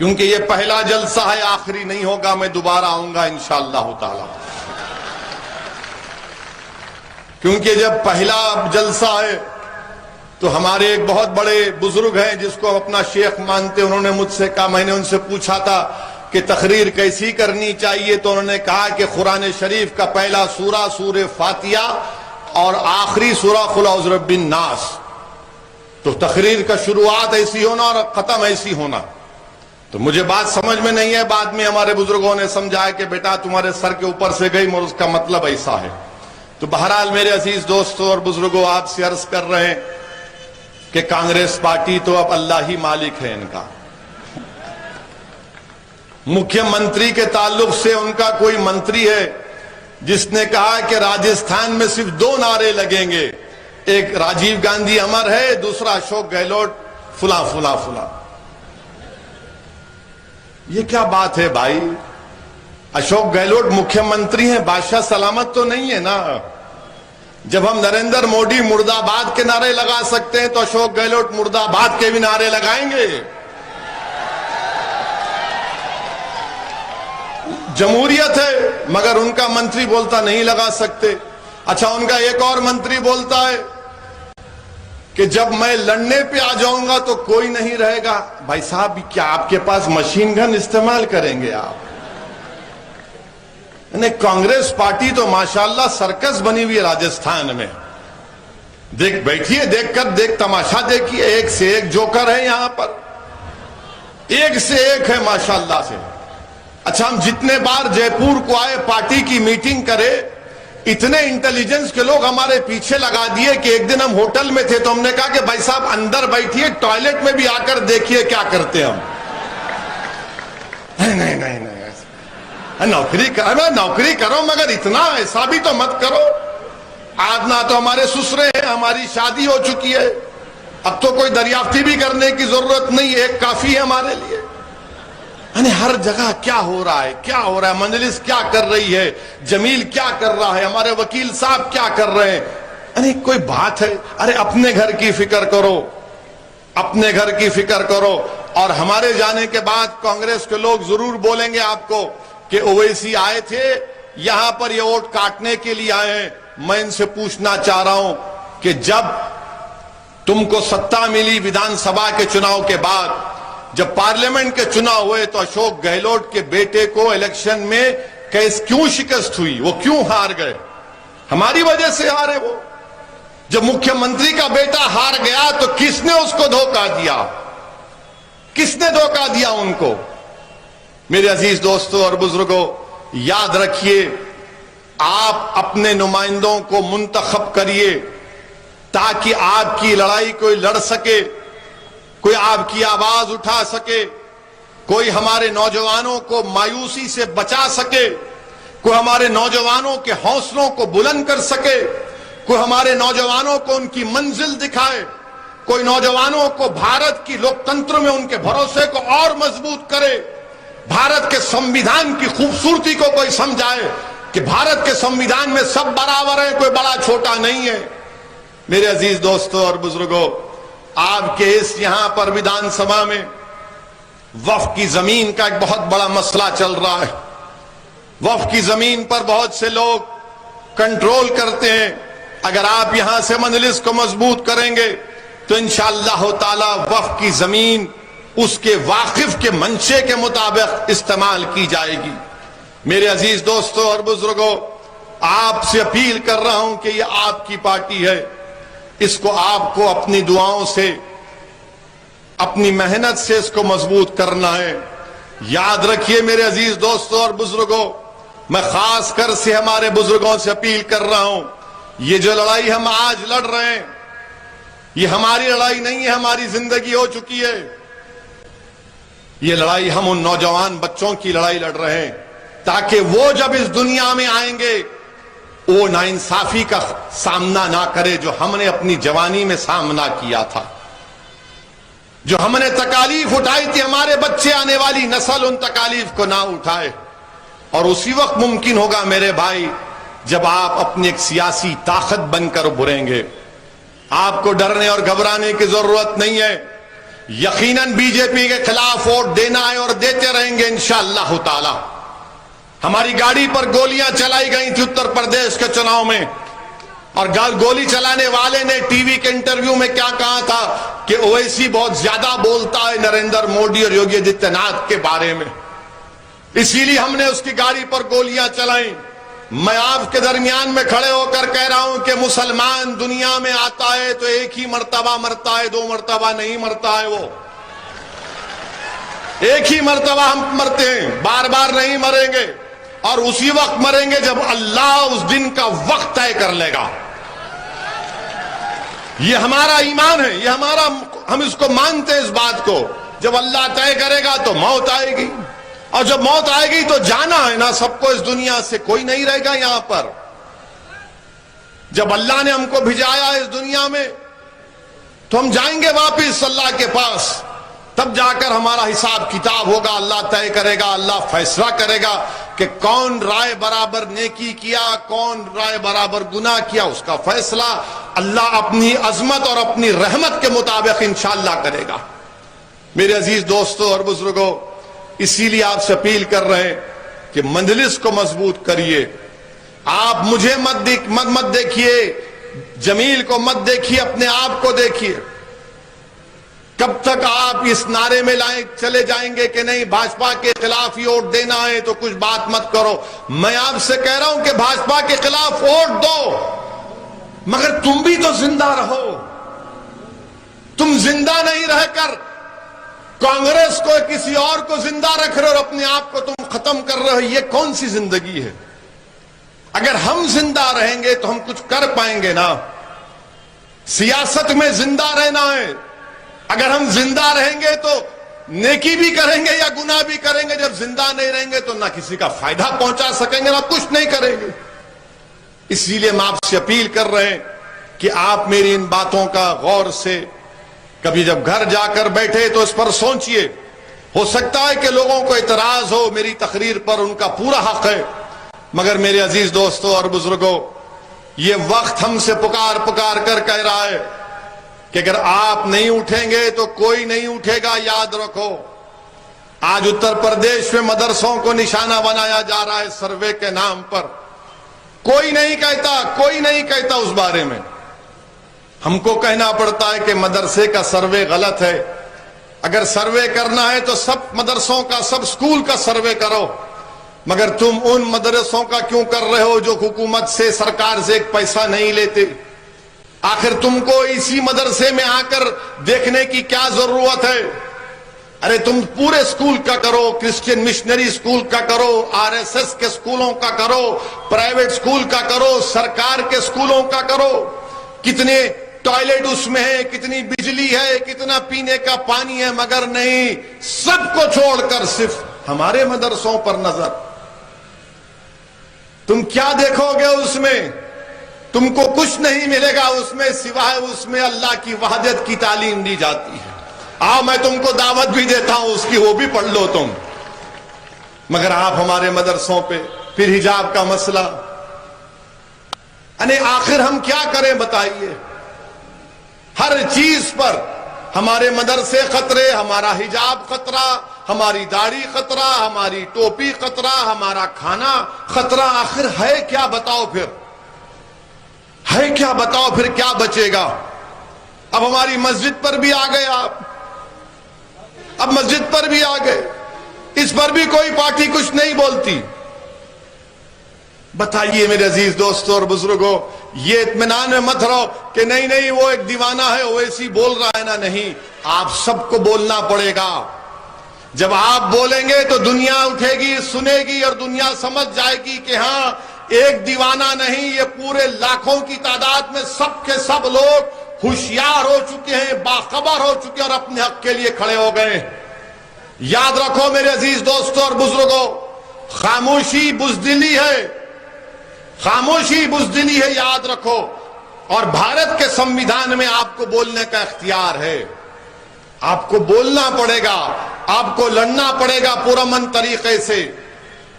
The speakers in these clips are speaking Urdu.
کیونکہ یہ پہلا جلسہ ہے، آخری نہیں ہوگا، میں دوبارہ آؤں گا انشاءاللہ تعالی. کیونکہ جب پہلا جلسہ ہے تو ہمارے ایک بہت بڑے بزرگ ہیں جس کو اپنا شیخ مانتے، انہوں نے مجھ سے کہا، میں نے ان سے پوچھا تھا کہ تقریر کیسی کرنی چاہیے، تو انہوں نے کہا کہ قرآن شریف کا پہلا سورہ سورہ فاتحہ اور آخری سورہ قل اعوذ برب الناس، تو تقریر کا شروعات ایسی ہونا اور ختم ایسی ہونا. تو مجھے بات سمجھ میں نہیں ہے، بعد میں ہمارے بزرگوں نے سمجھایا کہ بیٹا تمہارے سر کے اوپر سے گئی اور اس کا مطلب ایسا ہے. تو بہرحال میرے عزیز دوستوں اور بزرگوں، آپ سے عرض کر رہے ہیں کہ کانگریس پارٹی تو اب اللہ ہی مالک ہے ان کا. مکھیہ منتری کے تعلق سے ان کا کوئی منتری ہے جس نے کہا کہ راجستھان میں صرف 2 نعرے لگیں گے، ایک راجیو گاندھی امر ہے، دوسرا اشوک گہلوٹ فلاں فلاں فلاں. یہ کیا بات ہے بھائی؟ اشوک گہلوٹ مکھیہ منتری ہیں، بادشاہ سلامت تو نہیں ہے نا. جب ہم نریندر موڈی مرد آباد کے نعرے لگا سکتے ہیں تو اشوک گہلوٹ مرد آباد کے بھی نعرے لگائیں گے. جمہوریت ہے مگر ان کا منتری بولتا نہیں لگا سکتے. اچھا، ان کا ایک اور منتری بولتا ہے کہ جب میں لڑنے پہ آ جاؤں گا تو کوئی نہیں رہے گا. بھائی صاحب، کیا آپ کے پاس مشین گن استعمال کریں گے آپ؟ کانگریس پارٹی تو ماشاءاللہ سرکس بنی ہوئی ہے راجستھان میں. بیٹھیے، دیکھ تماشا دیکھیے، ایک سے ایک جوکر ہے یہاں پر، ایک سے ایک ہے ماشاءاللہ سے. اچھا، ہم جتنے بار جے پور کو آئے پارٹی کی میٹنگ کرے، اتنے انٹیلیجنس کے لوگ ہمارے پیچھے لگا دیے کہ ایک دن ہم ہوٹل میں تھے تو ہم نے کہا کہ بھائی صاحب اندر بیٹھیے، ٹوائلٹ میں بھی آ کر دیکھیے کیا کرتے ہم. نہیں نوکری کرو مگر اتنا ایسا بھی تو مت کرو. آج نہ تو ہمارے سسرے ہیں، ہماری شادی ہو چکی ہے، اب تو کوئی دریافتی بھی کرنے کی ضرورت نہیں، ایک کافی ہے ہمارے لیے. ہر جگہ کیا ہو رہا ہے، مجلس کیا کر رہی ہے، جمیل کیا کر رہا ہے، ہمارے وکیل صاحب کیا کر رہے ہیں. کوئی بات ہے؟ ارے اپنے گھر کی فکر کرو، اپنے گھر کی فکر کرو. اور ہمارے جانے کے بعد کانگریس کے لوگ ضرور بولیں گے آپ کو کہ اویسی آئے تھے یہاں پر، یہ ووٹ کاٹنے کے لیے آئے ہیں. میں ان سے پوچھنا چاہ رہا ہوں کہ جب تم کو ستا ملی ودھان سبھا کے چناؤ کے بعد، جب پارلیمنٹ کے چناؤ ہوئے تو اشوک گہلوٹ کے بیٹے کو الیکشن میں کیوں شکست ہوئی؟ وہ کیوں ہار گئے؟ ہماری وجہ سے ہارے وہ. جب مکھیہ منتری کا بیٹا ہار گیا تو کس نے اس کو دھوکہ دیا؟ کس نے دھوکہ دیا ان کو؟ میرے عزیز دوستوں اور بزرگوں، یاد رکھیے، آپ اپنے نمائندوں کو منتخب کریے تاکہ آپ کی لڑائی کوئی لڑ سکے، کوئی آپ کی آواز اٹھا سکے، کوئی ہمارے نوجوانوں کو مایوسی سے بچا سکے، کوئی ہمارے نوجوانوں کے حوصلوں کو بلند کر سکے، کوئی ہمارے نوجوانوں کو ان کی منزل دکھائے، کوئی نوجوانوں کو بھارت کی لوکتنتر میں ان کے بھروسے کو اور مضبوط کرے، بھارت کے سمویدھان کی خوبصورتی کو کوئی سمجھائے کہ بھارت کے سمویدھان میں سب برابر ہیں، کوئی بڑا چھوٹا نہیں ہے. میرے عزیز دوستوں اور بزرگوں، آپ کے اس یہاں پر ودھان سبھا میں وقف کی زمین کا ایک بہت بڑا مسئلہ چل رہا ہے. وقف کی زمین پر بہت سے لوگ کنٹرول کرتے ہیں. اگر آپ یہاں سے مجلس کو مضبوط کریں گے تو انشاءاللہ تعالی وقف کی زمین اس کے واقف کے منشے کے مطابق استعمال کی جائے گی. میرے عزیز دوستوں اور بزرگوں، آپ سے اپیل کر رہا ہوں کہ یہ آپ کی پارٹی ہے، اس کو آپ کو اپنی دعاؤں سے، اپنی محنت سے اس کو مضبوط کرنا ہے. یاد رکھیے میرے عزیز دوستوں اور بزرگوں، میں خاص کر سے ہمارے بزرگوں سے اپیل کر رہا ہوں، یہ جو لڑائی ہم آج لڑ رہے ہیں یہ ہماری لڑائی نہیں ہے، ہماری زندگی ہو چکی ہے. یہ لڑائی ہم ان نوجوان بچوں کی لڑائی لڑ رہے ہیں تاکہ وہ جب اس دنیا میں آئیں گے وہ ناانصافی کا سامنا نہ کرے جو ہم نے اپنی جوانی میں سامنا کیا تھا، جو ہم نے تکالیف اٹھائی تھی. ہمارے بچے، آنے والی نسل ان تکالیف کو نہ اٹھائے. اور اسی وقت ممکن ہوگا میرے بھائی جب آپ اپنی ایک سیاسی طاقت بن کر ابھریں گے. آپ کو ڈرنے اور گھبرانے کی ضرورت نہیں ہے. یقیناً بی جے پی کے خلاف ووٹ دینا ہے اور دیتے رہیں گے انشاءاللہ تعالی۔ ہماری گاڑی پر گولیاں چلائی گئی تھی اتر پردیش کے چناؤ میں، اور گولی چلانے والے نے ٹی وی کے انٹرویو میں کیا کہا تھا کہ اویسی بہت زیادہ بولتا ہے نریندر مودی اور یوگی آدتیہ ناتھ کے بارے میں، اسی لیے ہم نے اس کی گاڑی پر گولیاں چلائیں۔ میں آپ کے درمیان میں کھڑے ہو کر کہہ رہا ہوں کہ مسلمان دنیا میں آتا ہے تو ایک ہی مرتبہ مرتا ہے، 2 مرتبہ نہیں مرتا ہے، وہ ایک ہی مرتبہ ہم مرتے ہیں، بار بار نہیں مریں گے، اور اسی وقت مریں گے جب اللہ اس دن کا وقت طے کر لے گا۔ یہ ہمارا ایمان ہے، یہ ہمارا، ہم اس کو مانتے ہیں اس بات کو، جب اللہ طے کرے گا تو موت آئے گی، اور جب موت آئے گی تو جانا ہے نا سب کو، اس دنیا سے کوئی نہیں رہے گا یہاں پر۔ جب اللہ نے ہم کو بھیجایا اس دنیا میں تو ہم جائیں گے واپس اللہ کے پاس، تب جا کر ہمارا حساب کتاب ہوگا، اللہ طے کرے گا، اللہ فیصلہ کرے گا کہ کون رائے برابر نیکی کیا، کون رائے برابر گناہ کیا، اس کا فیصلہ اللہ اپنی عظمت اور اپنی رحمت کے مطابق انشاءاللہ کرے گا۔ میرے عزیز دوستوں اور بزرگوں، اسی لیے آپ سے اپیل کر رہے ہیں کہ مجلس کو مضبوط کریے۔ آپ مجھے مت دیکھیے، جمیل کو مت دیکھیے، اپنے آپ کو دیکھیے۔ کب تک آپ اس نعرے میں چلے جائیں گے کہ نہیں بھاجپا کے خلاف ہی ووٹ دینا ہے تو کچھ بات مت کرو؟ میں آپ سے کہہ رہا ہوں کہ بھاجپا کے خلاف ووٹ دو، مگر تم بھی تو زندہ رہو۔ تم زندہ نہیں رہ کر کانگریس کو، کسی اور کو زندہ رکھ رہے اور اپنے آپ کو تم ختم کر رہے ہو، یہ کون سی زندگی ہے؟ اگر ہم زندہ رہیں گے تو ہم کچھ کر پائیں گے نا۔ سیاست میں زندہ رہنا ہے، اگر ہم زندہ رہیں گے تو نیکی بھی کریں گے یا گناہ بھی کریں گے، جب زندہ نہیں رہیں گے تو نہ کسی کا فائدہ پہنچا سکیں گے نہ کچھ نہیں کریں گے۔ اسی لیے ہم آپ سے اپیل کر رہے ہیں کہ آپ میری ان باتوں کا غور سے کبھی جب گھر جا کر بیٹھے تو اس پر سوچئے۔ ہو سکتا ہے کہ لوگوں کو اعتراض ہو میری تقریر پر، ان کا پورا حق ہے، مگر میرے عزیز دوستوں اور بزرگوں، یہ وقت ہم سے پکار کر کہہ رہا ہے کہ اگر آپ نہیں اٹھیں گے تو کوئی نہیں اٹھے گا۔ یاد رکھو، آج اتر پردیش میں مدرسوں کو نشانہ بنایا جا رہا ہے سروے کے نام پر، کوئی نہیں کہتا اس بارے میں۔ ہم کو کہنا پڑتا ہے کہ مدرسے کا سروے غلط ہے۔ اگر سروے کرنا ہے تو سب مدرسوں کا، سب سکول کا سروے کرو، مگر تم ان مدرسوں کا کیوں کر رہے ہو جو حکومت سے، سرکار سے ایک پیسہ نہیں لیتے؟ آخر تم کو اسی مدرسے میں آ کر دیکھنے کی کیا ضرورت ہے؟ ارے تم پورے سکول کا کرو، کرسچین مشنری سکول کا کرو، RSS کے سکولوں کا کرو، پرائیویٹ سکول کا کرو، سرکار کے سکولوں کا کرو۔ کتنے ٹوائلٹ اس میں ہے، کتنی بجلی ہے، کتنا پینے کا پانی ہے، مگر نہیں، سب کو چھوڑ کر صرف ہمارے مدرسوں پر نظر۔ تم کیا دیکھو گے اس میں؟ تم کو کچھ نہیں ملے گا اس میں، سوائے اس میں اللہ کی وحدت کی تعلیم دی جاتی ہے۔ میں تم کو دعوت بھی دیتا ہوں اس کی، وہ بھی پڑھ لو تم، مگر آپ ہمارے مدرسوں پہ پھر حجاب کا مسئلہ، آخر ہم کیا کریں بتائیے؟ ہر چیز پر ہمارے مدرسے خطرے، ہمارا حجاب خطرہ، ہماری داڑھی خطرہ، ہماری ٹوپی خطرہ، ہمارا کھانا خطرہ۔ آخر ہے کیا بتاؤ پھر؟ ہے کیا بتاؤ پھر؟ کیا بچے گا؟ اب ہماری مسجد پر بھی آ گئے آپ، اب مسجد پر بھی آ گئے، اس پر بھی کوئی پارٹی کچھ نہیں بولتی۔ بتائیے میرے عزیز دوستوں اور بزرگوں، یہ اطمینان میں مت رہو کہ نہیں وہ ایک دیوانہ ہے، وہ ایسی بول رہا ہے نا، نہیں، آپ سب کو بولنا پڑے گا۔ جب آپ بولیں گے تو دنیا اٹھے گی، سنے گی، اور دنیا سمجھ جائے گی کہ ہاں ایک دیوانہ نہیں، یہ پورے لاکھوں کی تعداد میں سب کے سب لوگ ہوشیار ہو چکے ہیں، باخبر ہو چکے ہیں اور اپنے حق کے لیے کھڑے ہو گئے۔ یاد رکھو میرے عزیز دوستوں اور بزرگوں، خاموشی بزدلی ہے، خاموشی بزدلی ہے، یاد رکھو۔ اور بھارت کے سمویدھان میں آپ کو بولنے کا اختیار ہے، آپ کو بولنا پڑے گا، آپ کو لڑنا پڑے گا پرامن طریقے سے،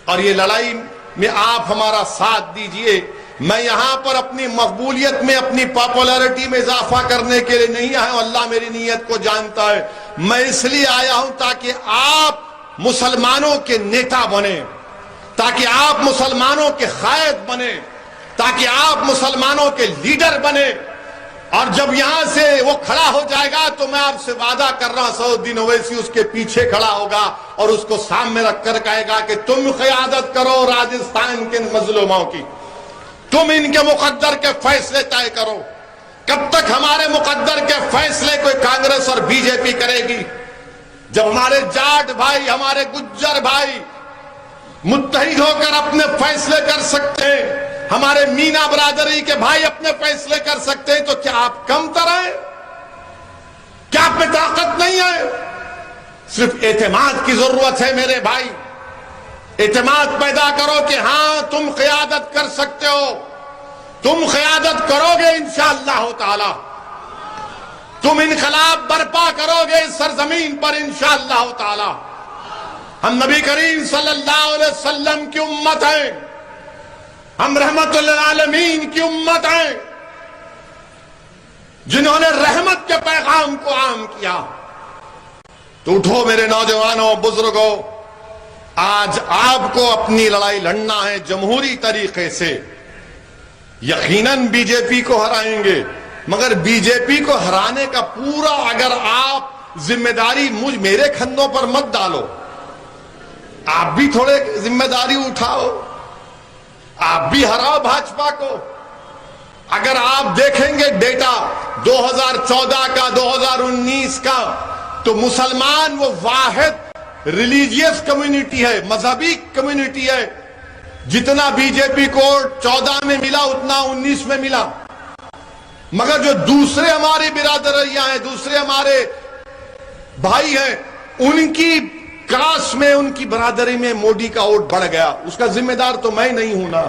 اور یہ لڑائی میں آپ ہمارا ساتھ دیجئے۔ میں یہاں پر اپنی مقبولیت میں، اپنی پاپولیرٹی میں اضافہ کرنے کے لیے نہیں آیا ہوں، اللہ میری نیت کو جانتا ہے۔ میں اس لیے آیا ہوں تاکہ آپ مسلمانوں کے نیتا بنے، تاکہ آپ مسلمانوں کے قائد بنے، تاکہ آپ مسلمانوں کے لیڈر بنے۔ اور جب یہاں سے وہ کھڑا ہو جائے گا تو میں آپ سے وعدہ کر رہا ہوں سعود الدین اویسی اس کے پیچھے کھڑا ہوگا اور اس کو سامنے رکھ کر کہے گا کہ تم قیادت کرو راجستھان کے مظلوموں کی، تم ان کے مقدر کے فیصلے طے کرو۔ کب تک ہمارے مقدر کے فیصلے کوئی کانگریس اور بی جے پی کرے گی؟ جب ہمارے جاٹ بھائی، ہمارے گجر بھائی متحد ہو کر اپنے فیصلے کر سکتے ہیں، ہمارے مینا برادری کے بھائی اپنے فیصلے کر سکتے ہیں، تو کیا آپ کم تر ہیں؟ کیا آپ میں طاقت نہیں ہے؟ صرف اعتماد کی ضرورت ہے میرے بھائی۔ اعتماد پیدا کرو کہ ہاں تم قیادت کر سکتے ہو، تم قیادت کرو گے انشاءاللہ تعالی، تم انقلاب برپا کرو گے اس سرزمین پر انشاءاللہ تعالی۔ ہم نبی کریم صلی اللہ علیہ وسلم کی امت ہیں، ہم رحمت للعالمین کی امت ہیں، جنہوں نے رحمت کے پیغام کو عام کیا۔ تو اٹھو میرے نوجوانوں، بزرگوں، آج آپ کو اپنی لڑائی لڑنا ہے جمہوری طریقے سے۔ یقیناً بی جے پی کو ہرائیں گے، مگر بی جے پی کو ہرانے کا پورا اگر آپ ذمہ داری میرے کھندوں پر مت ڈالو، آپ بھی تھوڑے ذمہ داری اٹھاؤ، آپ بھی ہراؤ بھاجپا کو۔ اگر آپ دیکھیں گے ڈیٹا 2014 کا 2019 کا، تو مسلمان وہ واحد ریلیجیس کمیونٹی ہے، مذہبی کمیونٹی ہے، جتنا بی جے پی کو 14 میں ملا اتنا 19 میں ملا۔ مگر جو دوسرے ہماری برادریاں ہیں، دوسرے ہمارے بھائی ہیں، ان کی کاسٹ میں، ان کی برادری میں مودی کا ووٹ بڑھ گیا۔ اس کا ذمہ دار تو میں نہیں ہوں نا،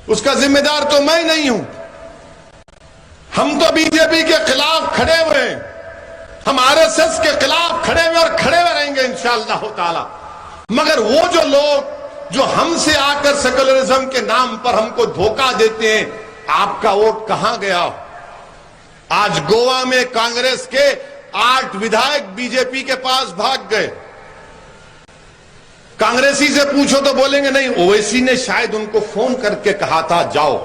اس کا ذمہ دار تو میں نہیں ہوں۔ ہم تو بی جے پی کے خلاف کھڑے ہوئے ہیں، ہم آر ایس ایس کے خلاف کھڑے ہوئے اور کھڑے ہوئے رہیں گے انشاءاللہ تعالی۔ مگر وہ جو لوگ جو ہم سے آ کر سیکولرزم کے نام پر ہم کو دھوکہ دیتے ہیں، آپ کا ووٹ کہاں گیا؟ آج گوا میں کانگریس کے 8 ودھائک بی جے پی کے پاس بھاگ گئے۔ کانگریسی سے پوچھو تو بولیں گے نہیں، اویسی نے شاید ان کو فون کر کے کہا تھا جاؤ۔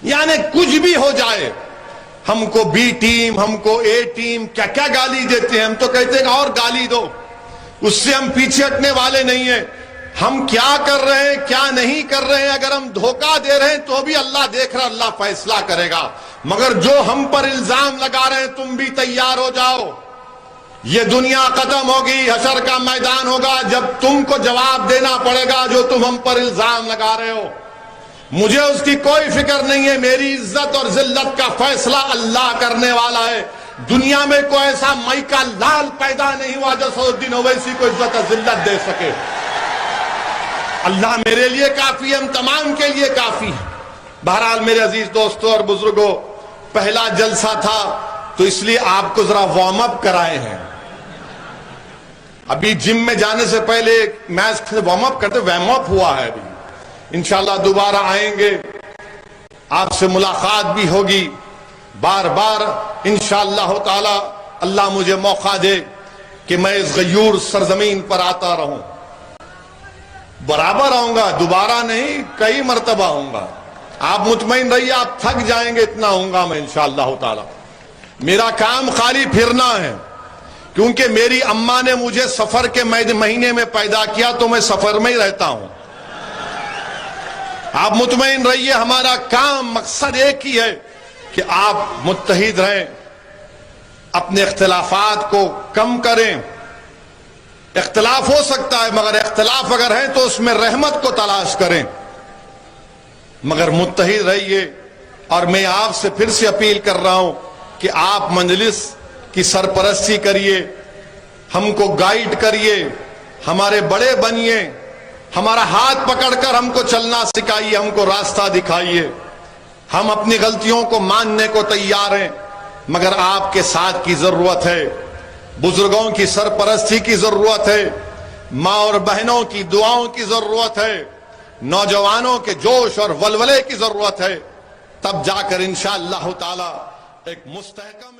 یعنی کچھ بھی ہو جائے، ہم کو بی ٹیم، ہم کو اے ٹیم، کیا کیا گالی دیتے ہیں، ہم تو کہتے ہیں اور گالی دو، اس سے ہم پیچھے ہٹنے والے نہیں ہیں۔ ہم کیا کر رہے ہیں، کیا نہیں کر رہے ہیں، اگر ہم دھوکہ دے رہے ہیں تو بھی اللہ دیکھ رہا، اللہ فیصلہ کرے گا۔ مگر جو ہم پر الزام لگا رہے ہیں، تم بھی تیار ہو جاؤ، یہ دنیا ختم ہوگی، حشر کا میدان ہوگا، جب تم کو جواب دینا پڑے گا جو تم ہم پر الزام لگا رہے ہو۔ مجھے اس کی کوئی فکر نہیں ہے، میری عزت اور ذلت کا فیصلہ اللہ کرنے والا ہے۔ دنیا میں کوئی ایسا مائکا لال پیدا نہیں ہوا جو سعود الدین اویسی کو عزت اور ذلت دے سکے۔ اللہ میرے لیے کافی ہے، ہم تمام کے لیے کافی ہے۔ بہرحال میرے عزیز دوستوں اور بزرگوں، پہلا جلسہ تھا تو اس لیے آپ کو ذرا وارم اپ کرائے ہیں۔ ابھی جم میں جانے سے پہلے میچ وارم اپ کرتے، وارم اپ ہوا ہے ابھی۔ انشاءاللہ دوبارہ آئیں گے، آپ سے ملاقات بھی ہوگی بار بار انشاءاللہ تعالی۔ اللہ مجھے موقع دے کہ میں اس غیور سرزمین پر آتا رہوں، برابر آؤں گا، دوبارہ نہیں، کئی مرتبہ آؤں گا۔ آپ مطمئن رہیے، آپ تھک جائیں گے، اتنا ہوں گا میں انشاءاللہ تعالی۔ میرا کام خالی پھرنا ہے، کیونکہ میری اماں نے مجھے سفر کے مہینے میں پیدا کیا تو میں سفر میں ہی رہتا ہوں۔ آپ مطمئن رہیے، ہمارا کام مقصد ایک ہی ہے کہ آپ متحد رہیں، اپنے اختلافات کو کم کریں۔ اختلاف ہو سکتا ہے، مگر اختلاف اگر ہے تو اس میں رحمت کو تلاش کریں، مگر متحد رہیے۔ اور میں آپ سے پھر سے اپیل کر رہا ہوں کہ آپ مجلس کی سرپرستی کریے، ہم کو گائیڈ کریے، ہمارے بڑے بنیے، ہمارا ہاتھ پکڑ کر ہم کو چلنا سکھائیے، ہم کو راستہ دکھائیے۔ ہم اپنی غلطیوں کو ماننے کو تیار ہیں، مگر آپ کے ساتھ کی ضرورت ہے، بزرگوں کی سرپرستی کی ضرورت ہے، ماں اور بہنوں کی دعاؤں کی ضرورت ہے، نوجوانوں کے جوش اور ولولے کی ضرورت ہے۔ تب جا کر انشاءاللہ تعالی ایک مستحکم